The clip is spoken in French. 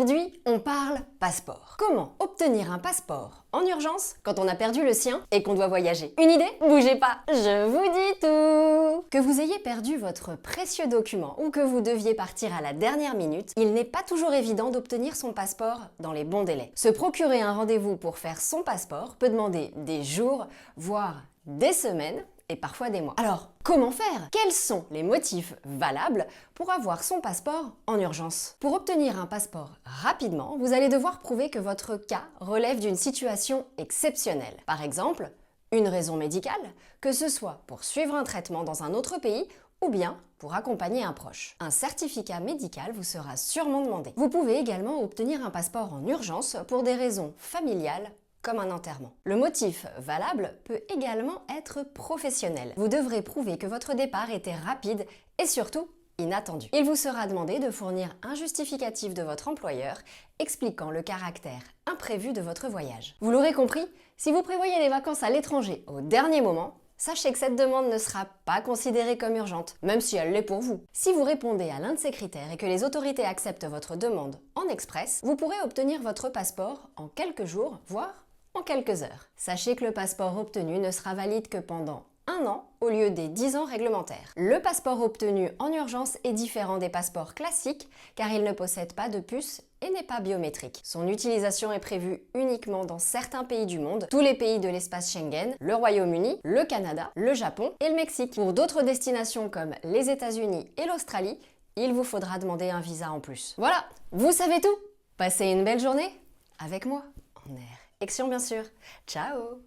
Aujourd'hui, on parle passeport. Comment obtenir un passeport en urgence quand on a perdu le sien et qu'on doit voyager? Une idée? Bougez pas, je vous dis tout! Que vous ayez perdu votre précieux document ou que vous deviez partir à la dernière minute, il n'est pas toujours évident d'obtenir son passeport dans les bons délais. Se procurer un rendez-vous pour faire son passeport peut demander des jours, voire des semaines, et parfois des mois. Alors, comment faire? Quels sont les motifs valables pour avoir son passeport en urgence? Pour obtenir un passeport rapidement, vous allez devoir prouver que votre cas relève d'une situation exceptionnelle. Par exemple, une raison médicale, que ce soit pour suivre un traitement dans un autre pays ou bien pour accompagner un proche. Un certificat médical vous sera sûrement demandé. Vous pouvez également obtenir un passeport en urgence pour des raisons familiales comme un enterrement. Le motif valable peut également être professionnel. Vous devrez prouver que votre départ était rapide et surtout inattendu. Il vous sera demandé de fournir un justificatif de votre employeur expliquant le caractère imprévu de votre voyage. Vous l'aurez compris, si vous prévoyez des vacances à l'étranger au dernier moment, sachez que cette demande ne sera pas considérée comme urgente, même si elle l'est pour vous. Si vous répondez à l'un de ces critères et que les autorités acceptent votre demande en express, vous pourrez obtenir votre passeport en quelques jours, voire en quelques heures. Sachez que le passeport obtenu ne sera valide que pendant 1 an au lieu des 10 ans réglementaires. Le passeport obtenu en urgence est différent des passeports classiques car il ne possède pas de puce et n'est pas biométrique. Son utilisation est prévue uniquement dans certains pays du monde, tous les pays de l'espace Schengen, le Royaume-Uni, le Canada, le Japon et le Mexique. Pour d'autres destinations comme les États-Unis et l'Australie, il vous faudra demander un visa en plus. Voilà, vous savez tout! Passez une belle journée avec moi en air. Action bien sûr. Ciao!